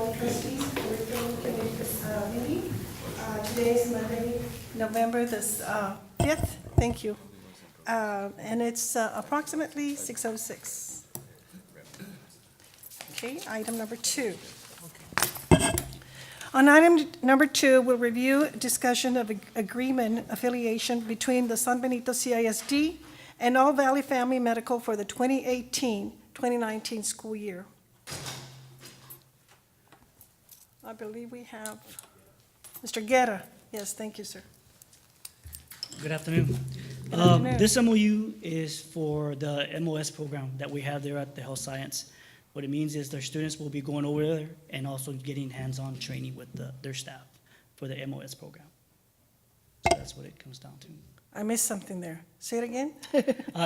all trustees for returning committee meeting. Today is Monday, November the 5th. Thank you. And it's approximately 6:06. Okay, item number 2. On item number 2, we'll review discussion of agreement affiliation between the San Benito CISD and All Valley Family Medical for the 2018-2019 school year. I believe we have Mr. Guerra. Yes, thank you, sir. Good afternoon. Good afternoon. This MOU is for the MOS program that we have there at the health science. What it means is their students will be going over there and also getting hands-on training with their staff for the MOS program. So that's what it comes down to. I missed something there. Say it again.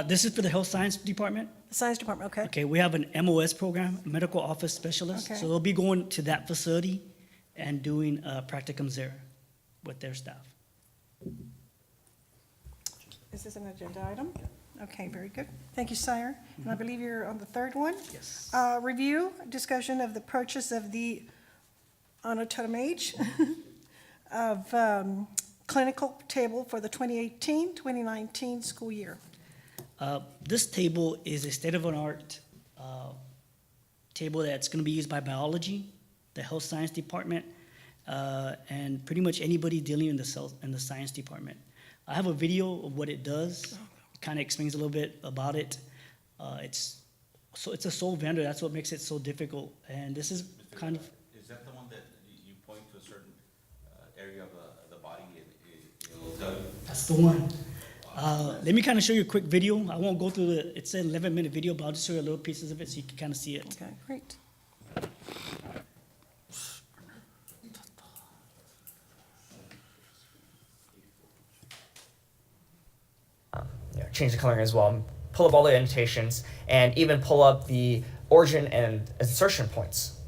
This is for the health science department. The science department, okay. Okay, we have an MOS program, medical office specialist. Okay. So they'll be going to that facility and doing practicums there with their staff. Is this an agenda item? Okay, very good. Thank you, Sire. And I believe you're on the third one? Yes. Review, discussion of the purchase of the Onit MHM of clinical table for the 2018-2019 school year. This table is a state-of-the-art table that's going to be used by biology, the health science department, and pretty much anybody dealing in the science department. I have a video of what it does. It kind of explains a little bit about it. It's a sole vendor. That's what makes it so difficult. And this is kind of. Is that the one that you point to a certain area of the body and it'll tell you? That's the one. Let me kind of show you a quick video. I won't go through it's an 11-minute video, but I'll just show you little pieces of it so you can kind of see it. Okay, great. Change the coloring as well, pull up all the annotations, and even pull up the origin and insertion points.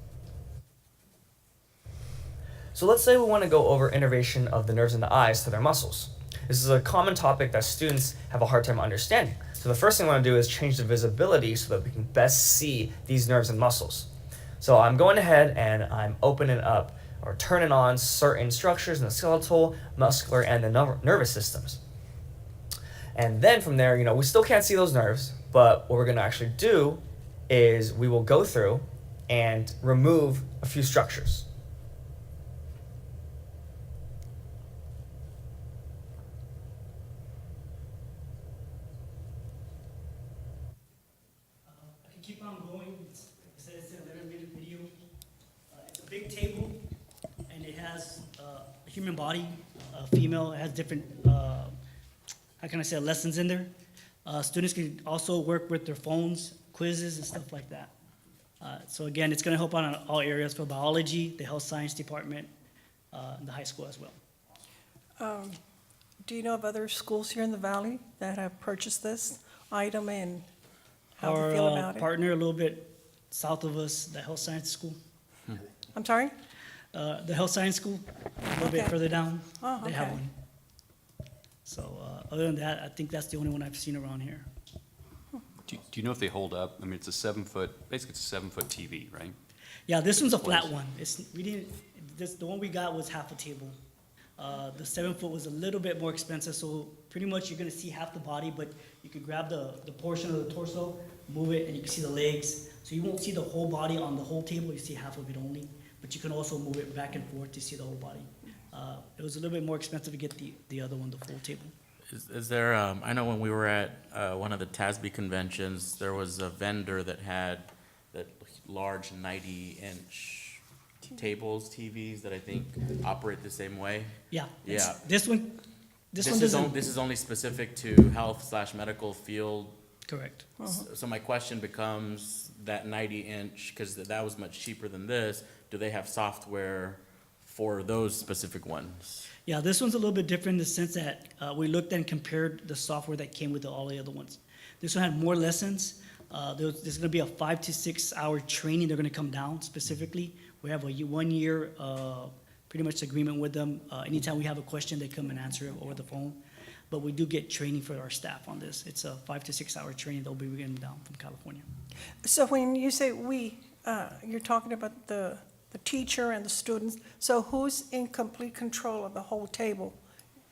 So let's say we want to go over innervation of the nerves in the eyes to their muscles. This is a common topic that students have a hard time understanding. So the first thing we want to do is change the visibility so that we can best see these nerves and muscles. So I'm going ahead and I'm opening up or turning on certain structures in the skeletal, muscular, and the nervous systems. And then from there, we still can't see those nerves, but what we're going to actually do is we will go through and remove a few structures. I can keep on going. It says it's an 11-minute video. It's a big table, and it has a human body, a female. It has different, how can I say, lessons in there. Students can also work with their phones, quizzes, and stuff like that. So again, it's going to help out on all areas for biology, the health science department, and the high school as well. Do you know of other schools here in the valley that have purchased this item and how they feel Our about it? partner a little bit south of us, the health science school. I'm sorry? The health science school, a little bit Okay. further down, Oh, they have okay. one. So other than that, I think that's the only one I've seen around here. Do you know if they hold up? I mean, it's a 7-foot, basically it's a 7-foot TV, right? Yeah, this one's a flat one. The one we got was half a table. The 7-foot was a little bit more expensive, so pretty much you're gonna see half the body, but you can grab the portion of the torso, move it, and you can see the legs. So you won't see the whole body on the whole table, you see half of it only, but you can also move it back and forth to see the whole body. It was a little bit more expensive to get the other one, the full table. Is there, I know when we were at one of the TASB conventions, there was a vendor that had that large 90-inch tables, TVs that I think operate the same way. Yeah. Yeah. This one This doesn't. is only specific to health/medical field. Correct. So my question becomes that 90-inch, because that was much cheaper than this, do they have software for those specific ones? Yeah, this one's a little bit different in the sense that we looked and compared the software that came with all the other ones. This one had more lessons. There's going to be a 5 to 6 hour training. They're going to come down specifically. We have a 1 year pretty much agreement with them. Anytime we have a question, they come and answer it over the phone. But we do get training for our staff on this. It's a 5 to 6 hour training they'll be getting down from California. So when you say we, you're talking about the the teacher and the students. So who's in complete control of the whole table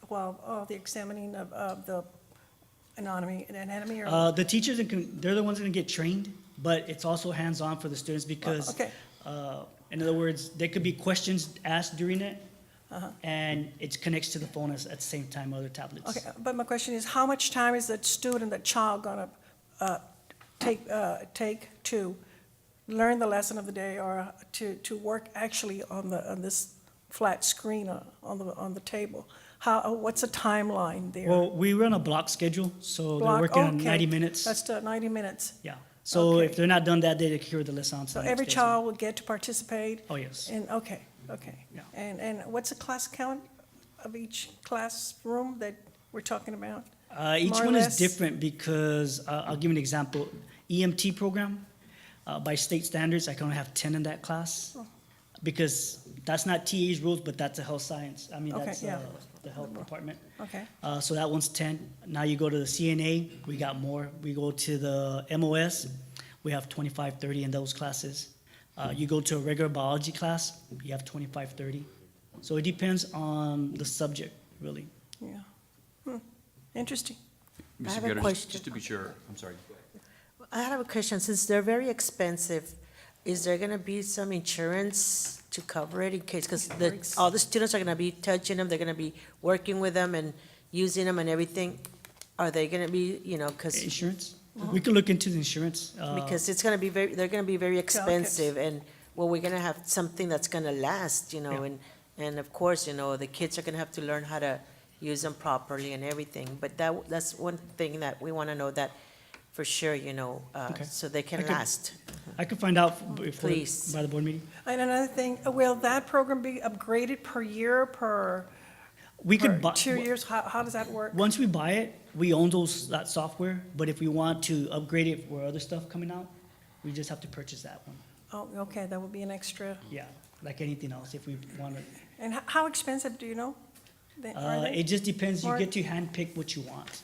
while the examining of the anatomy or? The teachers, they're the ones gonna get trained, but it's also hands-on for the students because, Okay. in other words, there could be questions asked during it, Uh-huh. and it connects to the phone at the same time, other tablets. Okay, but my question is, how much time is that student, that child gonna take to learn the lesson of the day or to work actually on this flat screen on the table? What's the timeline there? Well, we run a block schedule, so they're Block- working on okay. 90 minutes. That's 90 minutes. Yeah, so Okay. if they're not done that day, they carry the lesson on to So the next every day, so- child will get to participate? Oh, yes. And, okay. Yeah. And what's the class count of each classroom that we're talking about? Each More or one is less? different because, I'll give you an example. EMT program, by state standards, I can only have 10 in that class. Oh. Because that's not TA's rules, but that's a health science. I mean, Okay, that's yeah. the health department. Okay, So that one's 10. Now you go to the CNA, we got more. We go to the MOS, we have 25, 30 in those classes. You go to a regular biology class, you have 25, 30. So it depends on the subject, really. yeah. Interesting. Mr. have a Guterres, question. just to be sure, I'm sorry. I have a question. Since they're very expensive, is there gonna be some insurance to cover it in case, because all the students are gonna be touching them, they're gonna be working with them and using them and everything? Are they gonna be, because Insurance? We could look into the insurance. because it's gonna be they're gonna be very expensive, and, well, we're gonna have something that's gonna last, Yeah. and of course, the kids are gonna have to learn how to use them properly and everything, but that's one thing that we wanna know that for sure, Okay. so they can I could- last. I could find out before, Please. by the board meeting. And another thing, will that program be upgraded per year, We per could buy, 2 years? How does that work? once we buy it, we own that software, but if we want to upgrade it for other stuff coming out, we just have to purchase that one. Oh, okay, that would be an extra. Yeah, like anything else, if we want to. And how expensive, do you know? Are they? It just depends, you Or- get to handpick what you want.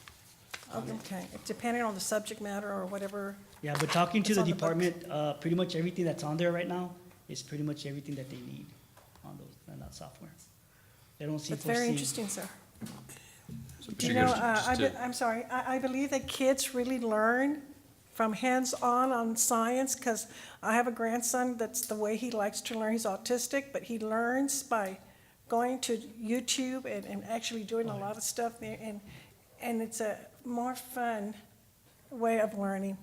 Okay, depending on the subject matter or whatever. Yeah, but talking to It's the on the books. department, pretty much everything that's on there right now is pretty much everything that they need on that software. They don't see. That's very interesting, sir. So, Do Mr. you know, Guterres, just to- I'm sorry, I believe that kids really learn from hands-on science, because I have a grandson that's the way he likes to learn. He's autistic, but he learns by going to YouTube and actually doing a lot of stuff there, and it's a more fun way of learning.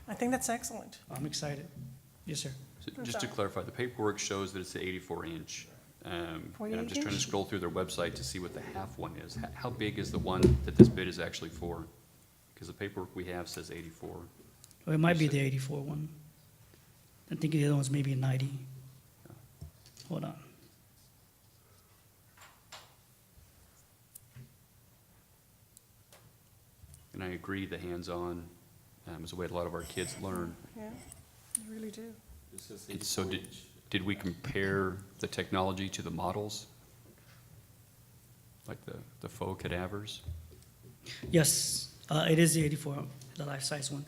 I think that's excellent. I'm excited. Yes, sir. So just to clarify, the paperwork shows that it's the 84-inch. And I'm 48 just trying to inch? scroll through their website to see what the half one is. How big is the one that this bid is actually for? Because the paperwork we have says 84. Well, it might be the 84 one. I think the other one's maybe a 90. Hold on. And I agree, the hands-on is the way a lot of our kids learn. Yeah, you really do. And so did we compare the technology to the models? Like the faux cadavers? Yes, it is the 84, the life-size one.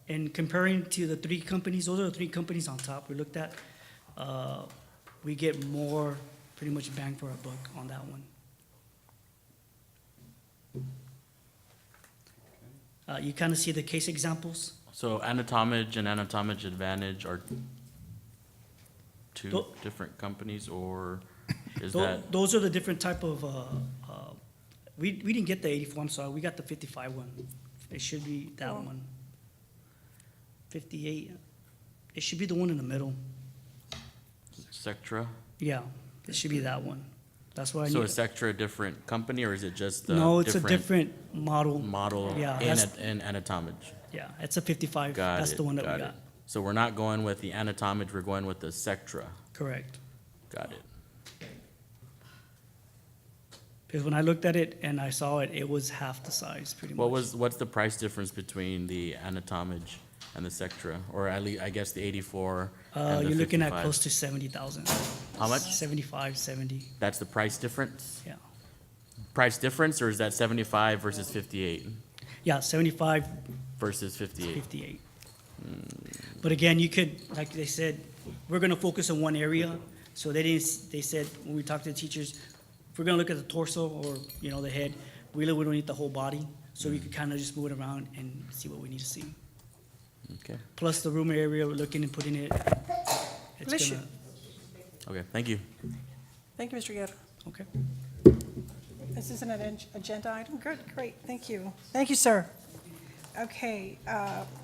And comparing to the three companies, those are the three companies on top we looked at. We get more, pretty much bang for our buck on that one. You kind of see the case examples. So Anatomage and Anatomage Advantage are two Tho- different companies, or is Tho- that? Those are the different type of, we didn't get the 84, I'm sorry, we got the 55 one. It should be that Oh. one. 58, it should be the one in the middle. Sectra? Yeah, it should be that one. That's why I So need. is Sectra a different company, or is it just the No, it's a different model. model Yeah, in, that's- in Anatomage? Yeah, it's a 55. Got That's it, the one that we got got. it. So we're not going with the Anatomage, we're going with the Sectra. Correct. Got it. Because when I looked at it and I saw it, it was half the size, pretty much. What's the price difference between the Anatomage and the Sectra? Or at least, I guess, the 84 and the You're looking at 55? close to 70,000. How much? 75, 70, That's the price difference? yeah. Price difference, or is that 75 versus 58 Yeah, 75, versus 58? 58. But again, you could, like they said, we're gonna focus on one area. So they said, when we talked to the teachers, if we're gonna look at the torso or, you know, the head, really, we don't need the whole body. So we could kind of just move it around and see what we need to see. Okay, Plus the room area, we're looking and putting it, Bless it's you. gonna, okay, thank you. Thank you, Mr. Guerra. okay. This is an agenda item. Good, great, thank you. Thank you, sir. Okay,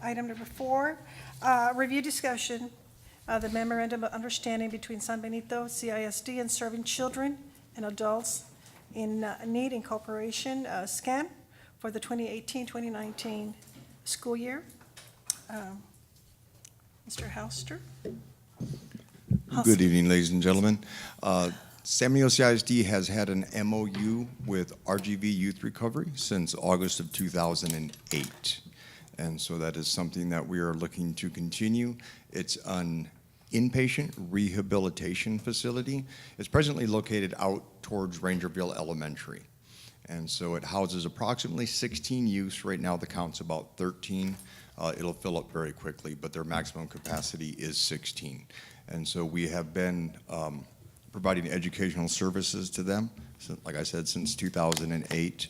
item number 4, review discussion of the memorandum of understanding between San Benito CISD and Serving Children and Adults in Need Incorporation, SCAN, for the 2018-2019 school year. Mr. Hauster? Good evening, ladies and gentlemen. San Benito CISD has had an MOU with RGV Youth Recovery since August of 2008. And so that is something that we are looking to continue. It's an inpatient rehabilitation facility. It's presently located out towards Rangerville Elementary. And so it houses approximately 16 youths. Right now the count's about 13. It'll fill up very quickly, but their maximum capacity is 16. And so we have been providing educational services to them, so, like I said, since 2008.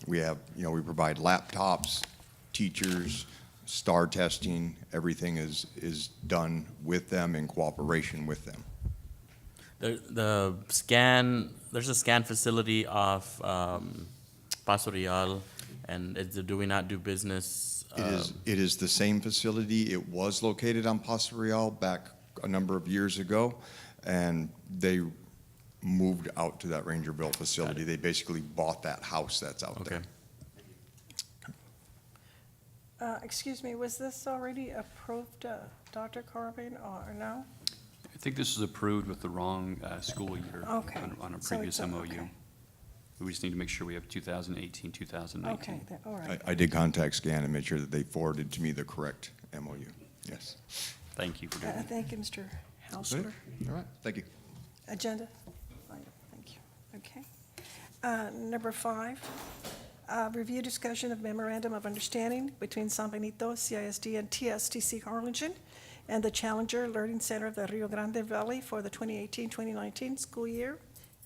We have, we provide laptops, teachers, STAR testing. Everything is done with them in cooperation with them. There's a scan facility off Paso Real, and do we not do business? It is the same facility. It was located on Paso Real back a number of years ago, and they moved out to that Rangerville facility. They basically bought that house that's out there. Okay. Excuse me, was this already approved, Dr. Corbin, or no? I think this is approved with the wrong school year Okay. on a So previous it's, MOU. okay. We just need to make sure we have 2018, 2019. Okay, all right. I did contact SCAN and made sure that they forwarded to me the correct MOU. Yes. Thank you for doing that. Thank you, Mr. Hausler. All right, thank you. Agenda? Thank you. Okay. Number 5, review discussion of memorandum of understanding between San Benito CISD and TSTC Harlingen and the Challenger Learning Center of the Rio Grande Valley for the 2018-2019 school year.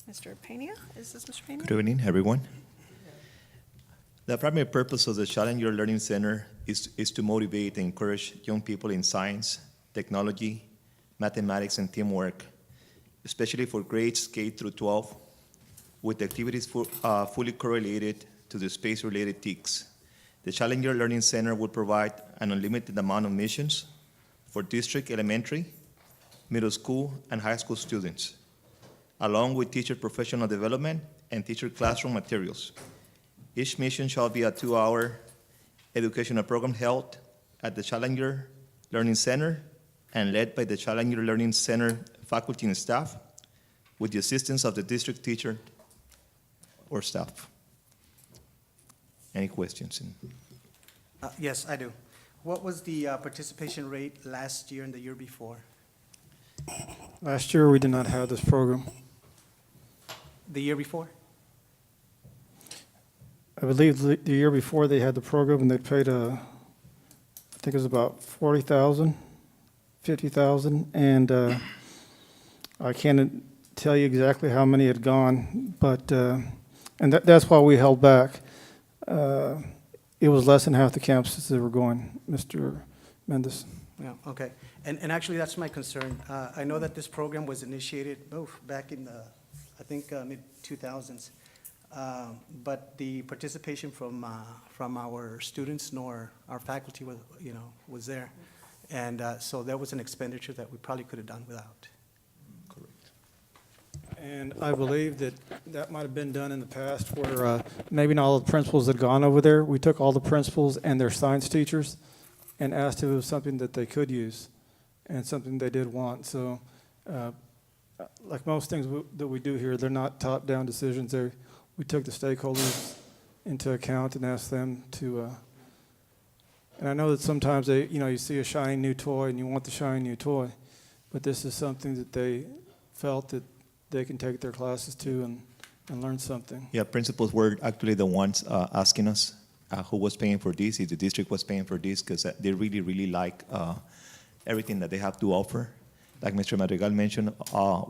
Mr. Pena, is this Mr. Pena? Good evening, everyone. The primary purpose of the Challenger Learning Center is to motivate and encourage young people in science, technology, mathematics, and teamwork, especially for grades K through 12, with activities fully correlated to the space-related TICs. The Challenger Learning Center will provide an unlimited amount of missions for district elementary, middle school, and high school students, along with teacher professional development and teacher classroom materials. Each mission shall be a 2-hour educational program held at the Challenger Learning Center and led by the Challenger Learning Center faculty and staff with the assistance of the district teacher or staff. Any questions? Yes, I do. What was the participation rate last year and the year before? Last year, we did not have this program. The year before? I believe the year before they had the program, and they paid I think it was about $40,000, $50,000, and I can't tell you exactly how many had gone, but and that's why we held back. It was less than half the campuses that were going, Mr. Mendes. Yeah, okay. And actually, that's my concern. I know that this program was initiated back in the, I think, mid-2000s. But the participation from our students nor our faculty was there. And so there was an expenditure that we probably could have done without. And I believe that might have been done in the past where maybe not all the principals had gone over there. We took all the principals and their science teachers and asked if it was something that they could use and something they did want. So like most things that we do here, they're not top-down decisions. We took the stakeholders into account and asked them to, and I know that sometimes you see a shiny new toy and you want the shiny new toy, but this is something that they felt that they can take their classes to and learn something. Yeah, principals were actually the ones asking us who was paying for this, if the district was paying for this, because they really, really like everything that they have to offer. like Mr. Madrigal mentioned,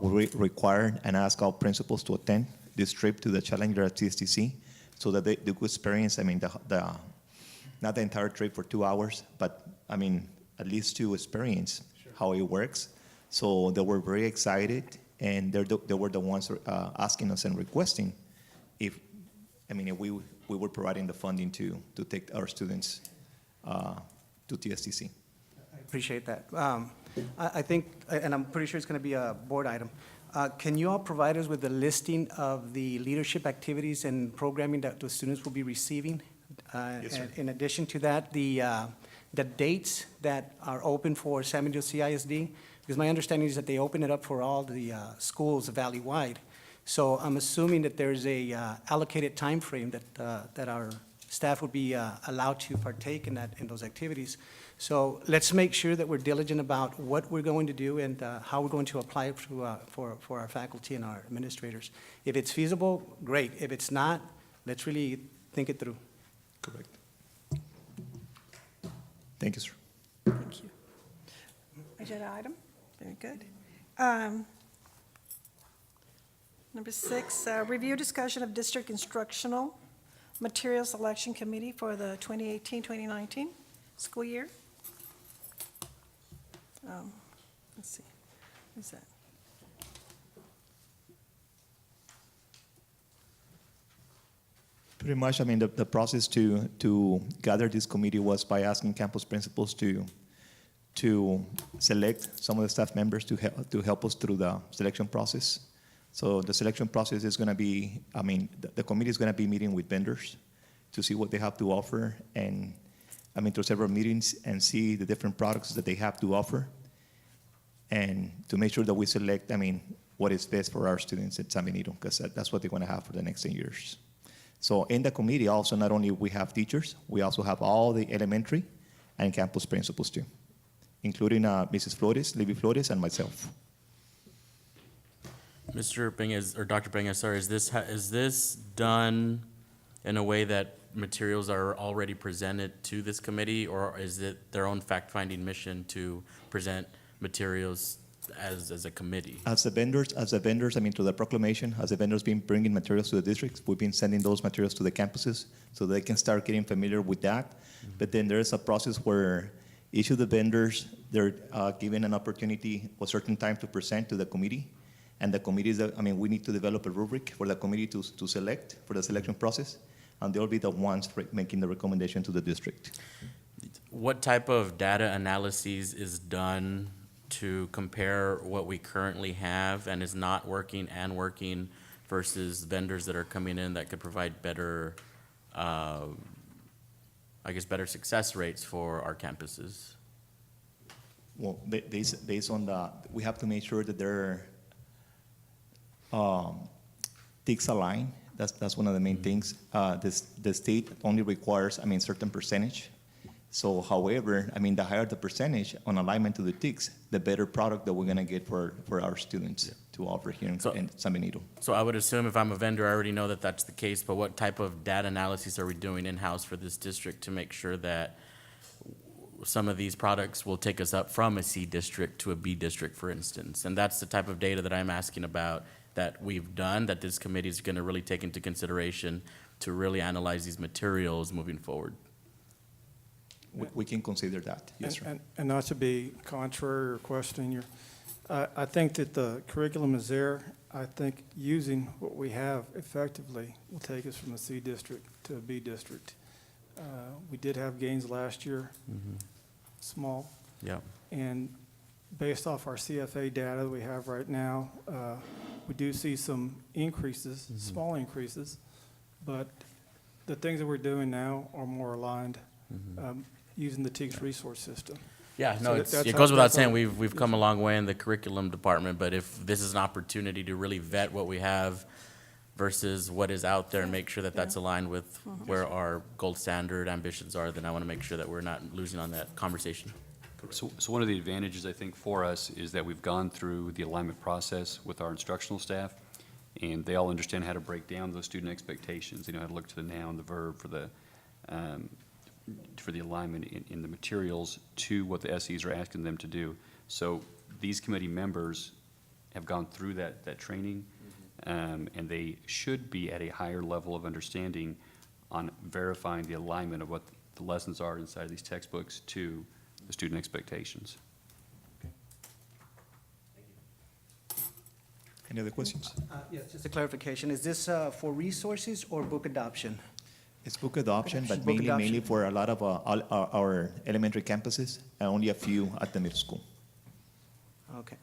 we require and ask all principals to attend this trip to the Challenger at TSTC so that they could experience, I mean, not the entire trip for 2 hours, but I mean, at least to experience how it works. So they were very excited, and they were the ones asking us and requesting if we were providing the funding to take our students to TSTC. I appreciate that. I think, and I'm pretty sure it's going to be a board item. Can you all provide us with a listing of the leadership activities and programming that the students will be receiving? Yes, sir. And in addition to that, the dates that are open for San Benito CISD? Because my understanding is that they open it up for all the schools valley-wide. So I'm assuming that there's a allocated time frame that our staff would be allowed to partake in those activities. So let's make sure that we're diligent about what we're going to do and how we're going to apply it for our faculty and our administrators. If it's feasible, great. If it's not, let's really think it through. Correct. Thank you, sir. Thank you. Agenda item, very good. Number 6, review discussion of district instructional material selection committee for the 2018-2019 school year. Let's see, who's that? Pretty much, I mean, the process to gather this committee was by asking campus principals to select some of the staff members to help us through the selection process. So the selection process is going to be, I mean, the committee is going to be meeting with vendors to see what they have to offer, and I mean, through several meetings and see the different products that they have to offer, and to make sure that we select, I mean, what is best for our students at San Benito, because that's what they're going to have for the next 10 years. So in the committee also, not only we have teachers, we also have all the elementary and campus principals too, including Mrs. Flores, Libby Flores, and myself. Mr. Benez, or Dr. Benez, sorry, is this done in a way that materials are already presented to this committee, or is it their own fact-finding mission to present materials as a committee? As the vendors, I mean, to the proclamation, as the vendors been bringing materials to the districts, we've been sending those materials to the campuses so they can start getting familiar with that. Mm-hmm. But then there is a process where each of the vendors, they're given an opportunity a certain time to present to the committee. And the committee we need to develop a rubric for the committee to select for the selection process, and they'll be the ones making the recommendation to the district. What type of data analyses is done to compare what we currently have and is not working and working versus vendors that are coming in that could provide better, better success rates for our campuses? Well, based on we have to make sure that they're TICs align. That's one of the main things. The state only requires, certain percentage. So, however, the higher the percentage on alignment to the TICs, the better product that we're going to get for our students to offer here in San Benito. So I would assume if I'm a vendor, I already know that that's the case, but what type of data analyses are we doing in-house for this district to make sure that some of these products will take us up from a C district to a B district, for instance? And that's the type of data that I'm asking about that we've done, that this committee is going to really take into consideration to really analyze these materials moving forward. We can consider that, yes, sir. And not to be contrary or questioning your, I think that the curriculum is there. I think using what we have effectively will take us from a C district to a B district. We did have gains last year, small. Yeah. And based off our CFA data that we have right now, we do see some increases, small increases, but the things that we're doing now are more aligned using the TICS resource system. Yeah, no, So it goes without saying, we've come a long way in the curriculum department, but if this is an opportunity to really vet what we have versus what is out there and make sure that that's aligned with where our gold standard ambitions are, then I want to make sure that we're not losing on that conversation. So one of the advantages, I think, for us is that we've gone through the alignment process with our instructional staff, and they all understand how to break down those student expectations. They know how to look to the noun, the verb for the alignment in the materials to what the SEs are asking them to do. So these committee members have gone through that training, and they should be at a higher level of understanding on verifying the alignment of what the lessons are inside of these textbooks to the student expectations. Any other questions? Yes, just a clarification. Is this for resources or book adoption? It's book adoption, but Book mainly adoption. for a lot of all our elementary campuses, and only a few at the middle school. Okay.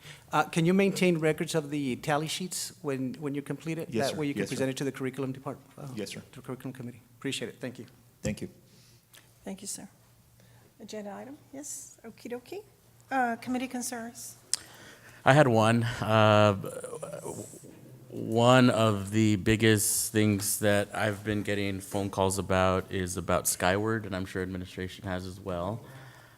Can you maintain records of the tally sheets when you complete it? Yes, That sir. way you can Yes, sir. present it to the curriculum department? Yes, sir. To the curriculum committee. Appreciate it. Thank you. Thank you. Thank you, sir. Agenda item, yes, okey dokey. Committee concerns. I had one. One of the biggest things that I've been getting phone calls about is about Skyward, and I'm sure administration has as well.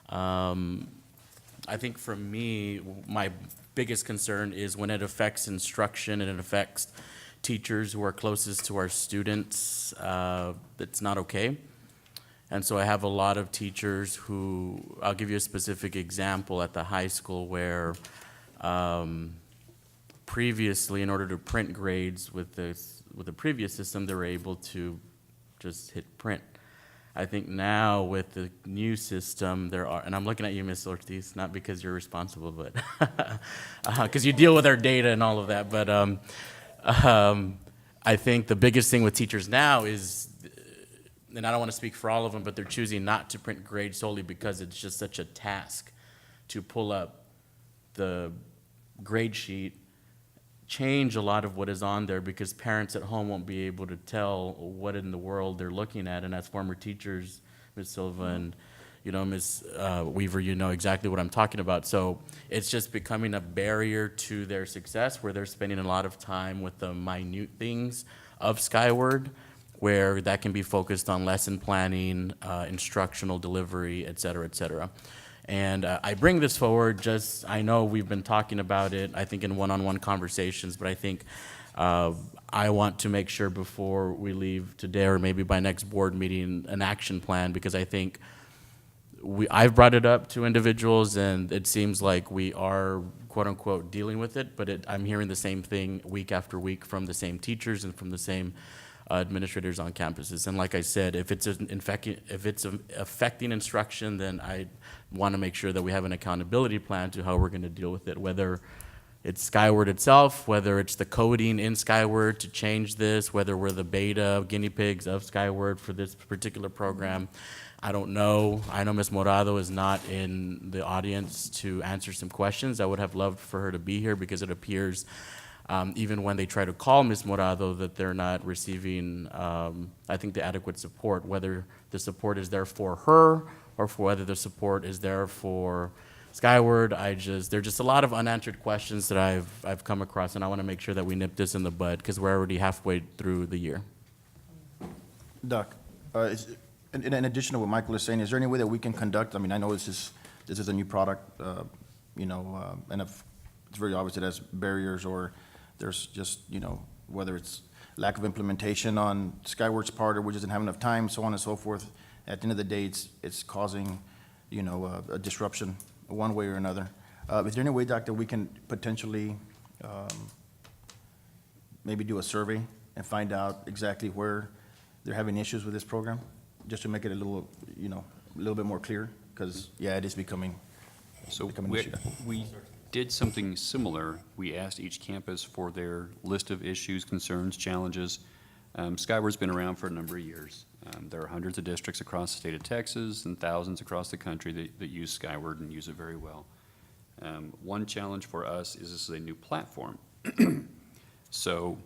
I think for me, my biggest concern is when it affects instruction and it affects teachers who are closest to our students, it's not okay. And so I have a lot of teachers who, I'll give you a specific example at the high school where previously, in order to print grades with the previous system, they were able to just hit print. I think now with the new system, there are, and I'm looking at you, Ms. Ortiz, not because you're responsible, but because you deal with our data and all of that. But I think the biggest thing with teachers now is, and I don't want to speak for all of them, but they're choosing not to print grades solely because it's just such a task to pull up the grade sheet, change a lot of what is on there because parents at home won't be able to tell what in the world they're looking at. And as former teachers, Ms. Silva and, Ms. Weaver, you know exactly what I'm talking about. So it's just becoming a barrier to their success where they're spending a lot of time with the minute things of Skyward, where that can be focused on lesson planning, instructional delivery, et cetera, et cetera. And I bring this forward I know we've been talking about it, I think in one-on-one conversations, but I think I want to make sure before we leave today or maybe by next board meeting, an action plan, because I think I've brought it up to individuals and it seems like we are quote-unquote dealing with it, but I'm hearing the same thing week after week from the same teachers and from the same administrators on campuses. And like I said, if it's affecting instruction, then I want to make sure that we have an accountability plan to how we're going to deal with it, whether it's Skyward itself, whether it's the coding in Skyward to change this, whether we're the beta guinea pigs of Skyward for this particular program. I don't know. I know Ms. Morado is not in the audience to answer some questions. I would have loved for her to be here because it appears even when they try to call Ms. Morado, that they're not receiving, I think, the adequate support, whether the support is there for her or for whether the support is there for Skyward. There are just a lot of unanswered questions that I've come across, and I want to make sure that we nip this in the bud because we're already halfway through the year. Doc, in addition to what Michael is saying, is there any way that we can conduct, I mean, I know this is a new product, and if it's very obvious it has barriers or there's just, whether it's lack of implementation on Skyward's part or we just didn't have enough time, so on and so forth. At the end of the day, it's causing, a disruption one way or another. Is there any way, Doc, that we can potentially maybe do a survey and find out exactly where they're having issues with this program? Just to make it a little bit more clear? Because, yeah, it is becoming an issue. We did something similar. We asked each campus for their list of issues, concerns, challenges. Skyward's been around for a number of years. There are hundreds of districts across the state of Texas and thousands across the country that use Skyward and use it very well. One challenge for us is this is a new platform. So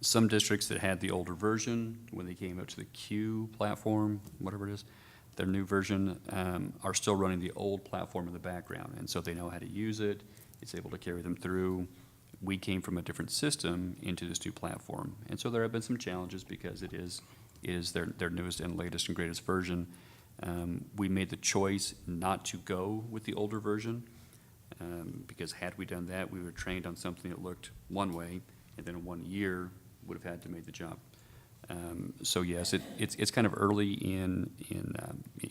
some districts that had the older version, when they came up to the Q platform, whatever it is, their new version, are still running the old platform in the background. And so they know how to use it. It's able to carry them through. We came from a different system into this new platform. And so there have been some challenges because it is their newest and latest and greatest version. We made the choice not to go with the older version because had we done that, we were trained on something that looked one way, and then in 1 year would have had to make the jump. So yes, it's kind of early in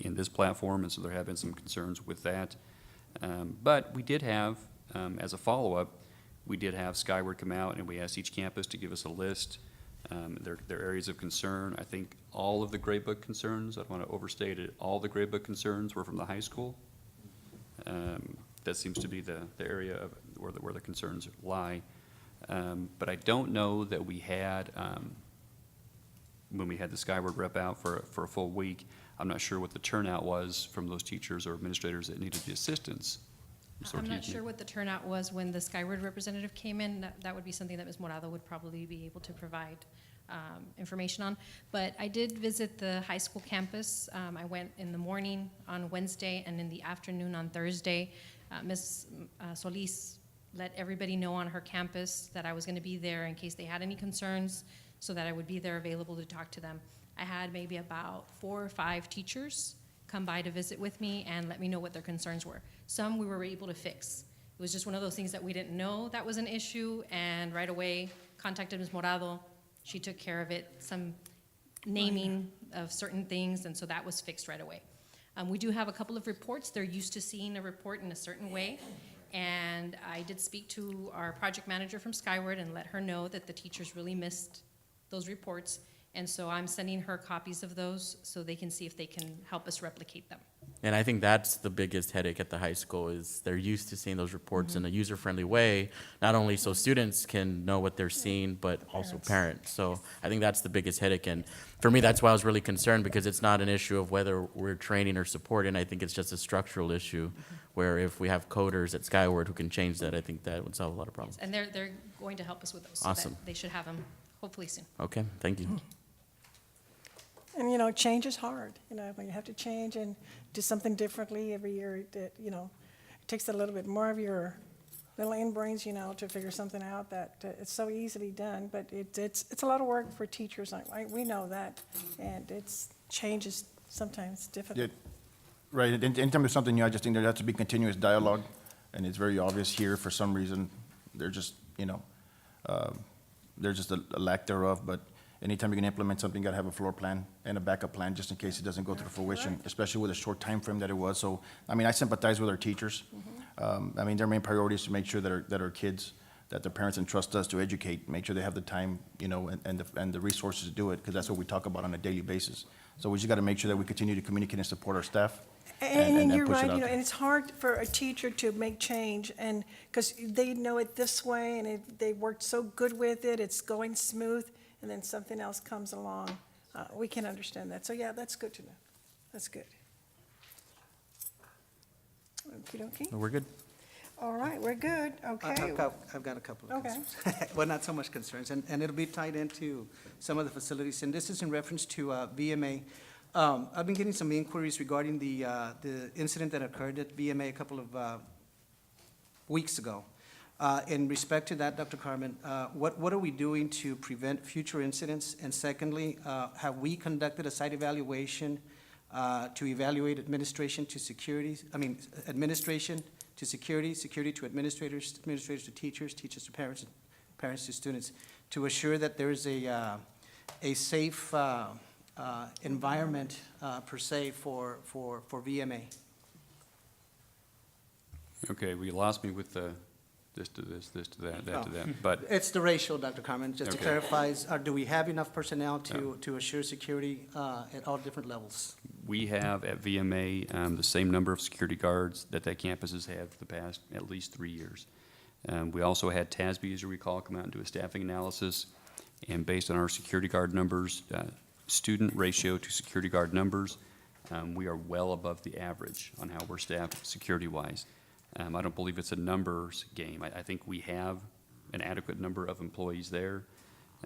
this platform, and so there have been some concerns with that. But we did have, as a follow-up, we did have Skyward come out and we asked each campus to give us a list, their areas of concern. I think all of the gradebook concerns, I don't want to overstate it, all the gradebook concerns were from the high school. That seems to be the area of where the concerns lie. But I don't know that we had, when we had the Skyward rep out for a full week, I'm not sure what the turnout was from those teachers or administrators that needed the assistance. I'm not sure what the turnout was when the Skyward representative came in. That would be something that Ms. Morado would probably be able to provide information on. But I did visit the high school campus. I went in the morning on Wednesday and in the afternoon on Thursday. Ms. Solis let everybody know on her campus that I was going to be there in case they had any concerns, so that I would be there available to talk to them. I had maybe about 4 or 5 teachers come by to visit with me and let me know what their concerns were. Some we were able to fix. It was just one of those things that we didn't know that was an issue, and right away contacted Ms. Morado. She took care of it, some naming of certain things, and so that was fixed right away. We do have a couple of reports. They're used to seeing a report in a certain way, and I did speak to our project manager from Skyward and let her know that the teachers really missed those reports. And so I'm sending her copies of those so they can see if they can help us replicate them. And I think that's the biggest headache at the high school is they're used to seeing those reports in a user-friendly way, not only so students can know what they're seeing, but also parents. So I think that's the biggest headache. And for me, that's why I was really concerned, because it's not an issue of whether we're training or supporting. I think it's just a structural issue where if we have coders at Skyward who can change that, I think that would solve a lot of problems. And they're going to help us with those. So Awesome. that they should have them hopefully soon. Okay, thank you. And, change is hard, when you have to change and do something differently every year, it takes a little bit more of your little in-brains, to figure something out that it's so easily done, but it's a lot of work for teachers, we know that, and change is sometimes difficult. Yeah, right, in terms of something new, I just think there has to be continuous dialogue, and it's very obvious here, for some reason, there's just, there's just a lack thereof, but anytime you can implement something, you gotta have a floor plan and a backup plan, just in case it doesn't go to fruition, especially with a short time frame that it was. So, I sympathize with our teachers. Their main priority is to make sure that our kids, that their parents entrust us to educate, make sure they have the time, and the resources to do it, because that's what we talk about on a daily basis. So we just gotta make sure that we continue to communicate and support our staff. And you're push it right, out there. and it's hard for a teacher to make change, and, because they know it this way, and they worked so good with it, it's going smooth, and then something else comes along. We can understand that. So, yeah, that's good to know. That's good. Okey-dokey. We're good. All right, we're good. Okay. I've got a couple of Okay. concerns. Well, not so much concerns, and it'll be tied into some of the facilities, and this is in reference to VMA. I've been getting some inquiries regarding the incident that occurred at VMA a couple of weeks ago. In respect to that, Dr. Carmen, what are we doing to prevent future incidents? And secondly, have we conducted a site evaluation to evaluate administration to security, administration to security, security to administrators, administrators to teachers, teachers to parents, and parents to students, to assure that there is a safe environment per se for VMA? Okay, well, you lost me with the this to this, this to that, that to that, but It's the ratio, Dr. Carmen, just to Okay. clarify, do we have enough personnel to assure security at all different levels? we have at VMA the same number of security guards that campus has had for the past at least 3 years. We also had TASB, as you recall, come out and do a staffing analysis, and based on our security guard numbers, student ratio to security guard numbers, we are well above the average on how we're staffed security-wise. I don't believe it's a numbers game. I think we have an adequate number of employees there.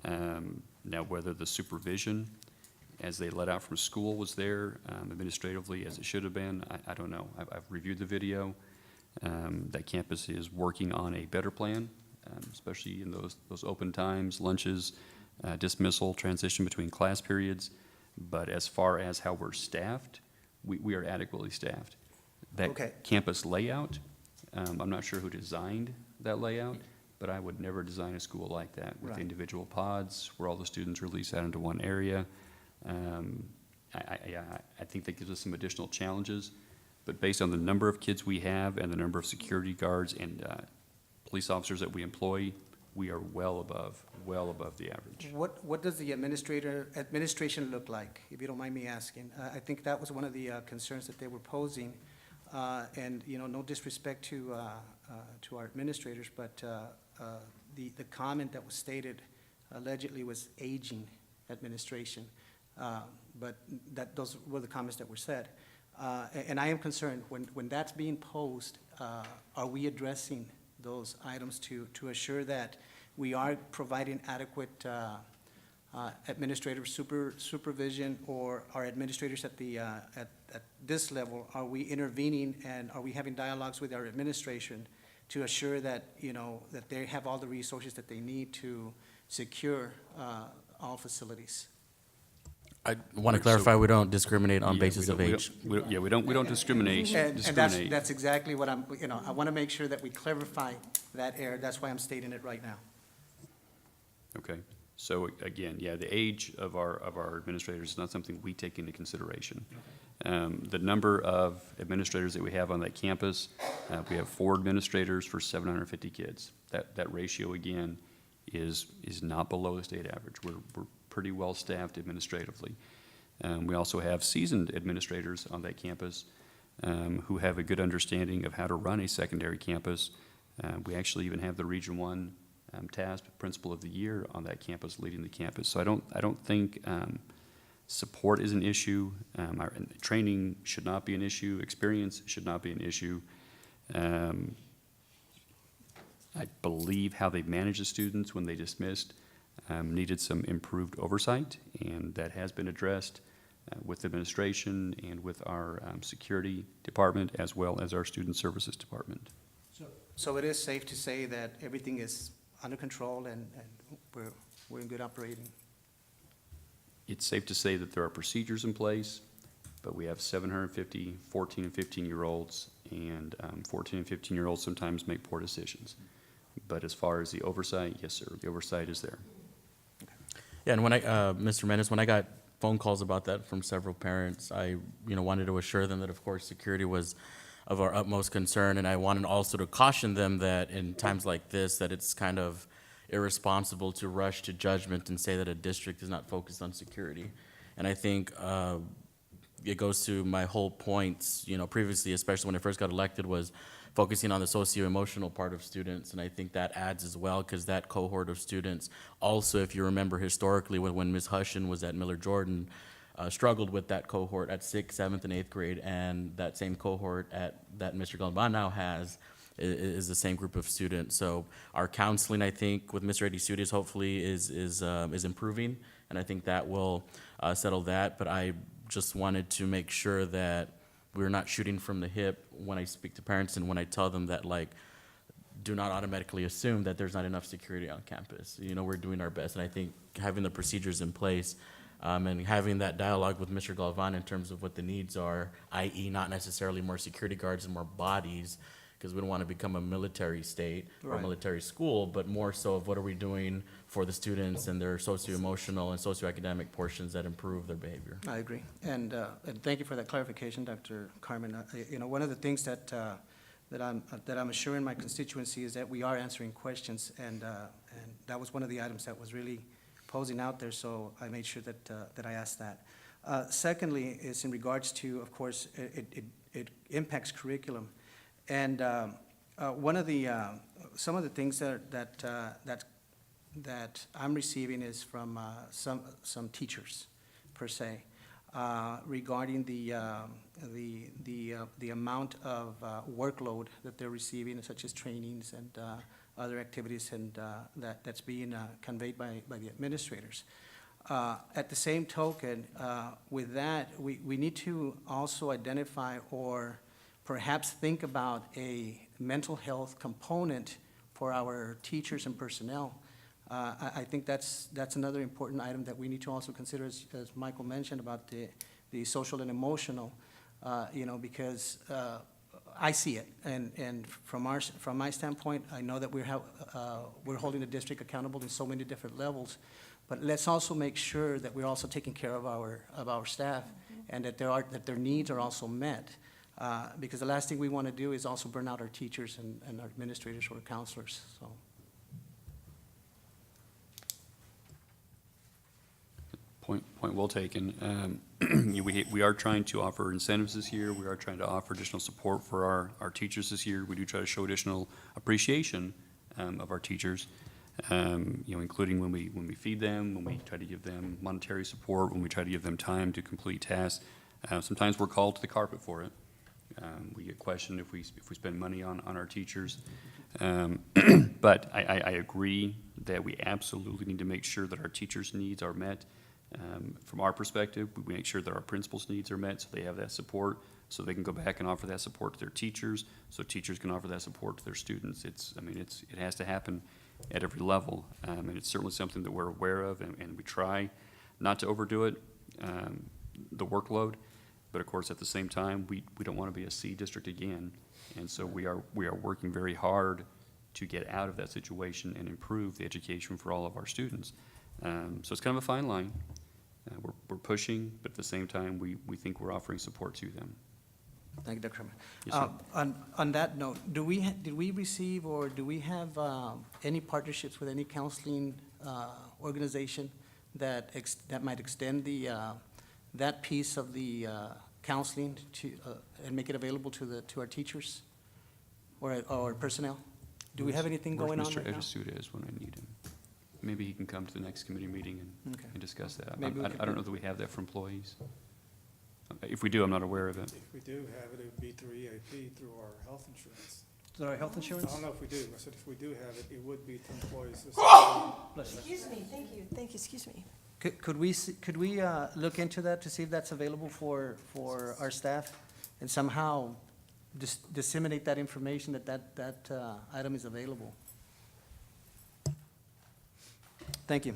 Now, whether the supervision, as they let out from school, was there administratively as it should have been, I don't know. I've reviewed the video. That campus is working on a better plan, especially in those open times, lunches, dismissal, transition between class periods. But as far as how we're staffed, we are adequately staffed. That Okay. campus layout, I'm not sure who designed that layout, but I would never design a school like that with Right. individual pods where all the students release out into one area. I think that gives us some additional challenges. But based on the number of kids we have and the number of security guards and police officers that we employ, we are well above the average. What does the administration look like, if you don't mind me asking? I think that was one of the concerns that they were posing. And, you know, no disrespect to our administrators, but the comment that was stated allegedly was aging administration. But those were the comments that were said. And I am concerned, when that's being posed, are we addressing those items to assure that we are providing adequate administrative supervision, or our administrators at this level, are we intervening and are we having dialogues with our administration to assure that, you know, that they have all the resources that they need to secure all facilities? I want to clarify, we don't discriminate on basis of age. We don't discriminate. And that's exactly what I'm, you know, I want to make sure that we clarify that error. That's why I'm stating it right now. Okay, so again, yeah, the age of our administrators is not something we take into consideration. The number of administrators that we have on that campus, we have 4 administrators for 750 kids. That ratio, again, is not below the state average. We're pretty well staffed administratively. We also have seasoned administrators on that campus who have a good understanding of how to run a secondary campus. We actually even have the Region 1 TASP Principal of the Year on that campus, leading the campus. So I don't think support is an issue. Our training should not be an issue. Experience should not be an issue. I believe how they managed the students when they dismissed needed some improved oversight, and that has been addressed with administration and with our security department as well as our student services department. So it is safe to say that everything is under control and we're in good operating? It's safe to say that there are procedures in place, but we have 750 14 and 15-year-olds, and 14 and 15-year-olds sometimes make poor decisions. But as far as the oversight, yes, sir, the oversight is there. Yeah, and when Mr. Menace, when I got phone calls about that from several parents, I, wanted to assure them that, of course, security was of our utmost concern, and I wanted also to caution them that in times like this, that it's kind of irresponsible to rush to judgment and say that a district is not focused on security. And I think it goes to my whole points, previously, especially when I first got elected, was focusing on the socio-emotional part of students, and I think that adds as well, because that cohort of students also, if you remember historically, when Ms. Hushin was at Miller Jordan, struggled with that cohort at 6th, 7th, and 8th grade, and that same cohort that Mr. Galvan now has is the same group of students. So our counseling, I think, with Mr. Eddie Studios hopefully is improving, and I think that will settle that. But I just wanted to make sure that we're not shooting from the hip when I speak to parents and when I tell them that, do not automatically assume that there's not enough security on campus. We're doing our best, and I think having the procedures in place and having that dialogue with Mr. Galvan in terms of what the needs are, i.e. not necessarily more security guards and more bodies, because we don't want to become a military state or a military school, but more so of what are we doing for the students and their socio-emotional and socio-academic portions that improve their behavior. I agree, and thank you for that clarification, Dr. Carmen. One of the things that I'm assuring my constituency is that we are answering questions, and that was one of the items that was really posing out there, so I made sure that I asked that. Secondly, is in regards to, of course, it impacts curriculum, and one of the some of the things that I'm receiving is from some teachers, per se, regarding the amount of workload that they're receiving, such as trainings and other activities, and that's being conveyed by the administrators. At the same token, with that, we need to also identify or perhaps think about a mental health component for our teachers and personnel. I think that's another important item that we need to also consider, as Michael mentioned, about the social and emotional, because I see it, and from my standpoint, I know that we're holding the district accountable in so many different levels, but let's also make sure that we're also taking care of our staff, and that their needs are also met. Because the last thing we want to do is also burn out our teachers and our administrators or counselors, so. Point well taken. We are trying to offer incentives this year. We are trying to offer additional support for our teachers this year. We do try to show additional appreciation of our teachers, including when we feed them, when we try to give them monetary support, when we try to give them time to complete tasks. Sometimes we're called to the carpet for it. We get questioned if we spend money on our teachers. But I agree that we absolutely need to make sure that our teachers' needs are met. From our perspective, we make sure that our principals' needs are met, so they have that support, so they can go back and offer that support to their teachers, so teachers can offer that support to their students. It has to happen at every level, and it's certainly something that we're aware of, and we try not to overdo it, the workload, but of course, at the same time, we don't want to be a C district again, and so we are working very hard to get out of that situation and improve the education for all of our students. So it's kind of a fine line. We're pushing, but at the same time, we think we're offering support to them. Thank you, Dr. Herman. Yes, sir. On that note, did we receive or do we have any partnerships with any counseling organization that might extend that piece of the counseling to and make it available to our teachers or our personnel? Do we have anything going on right now? Where's Mr. Edisuda is when I need him. Maybe he can come to the next committee meeting Okay. and discuss that. Maybe we I could don't do- know that we have that for employees. If we do, I'm not aware of it. If we do have it, it would be through EAP, through our health insurance. Is that our health I insurance? don't know if we do. I said if we do have it, it would be to employees. Excuse me, thank you, excuse me. Could we look into that to see if that's available for our staff and somehow disseminate that information that item is available? Thank you.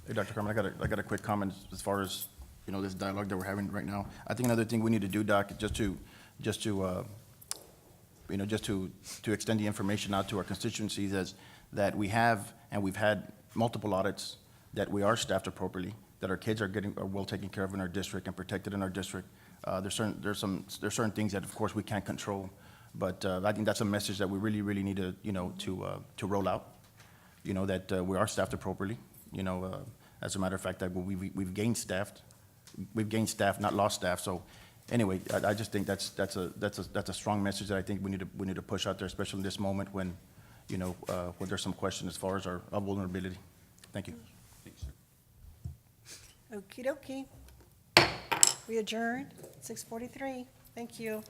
Hey, Dr. Carmen, I got a quick comment as far as, this dialogue that we're having right now. I think another thing we need to do, Doc, just to extend the information out to our constituencies is that we have, and we've had multiple audits, that we are staffed appropriately, that our kids are well taken care of in our district and protected in our district. There's certain things that, of course, we can't control, but I think that's a message that we really need to roll out. That we are staffed appropriately. As a matter of fact, that we've gained staff, not lost staff. So, anyway, I just think that's a strong message that I think we need to push out there, especially in this moment when there's some question as far as our vulnerability. Thank you. Thanks, sir. Okey dokey. We adjourned, 6:43. Thank you.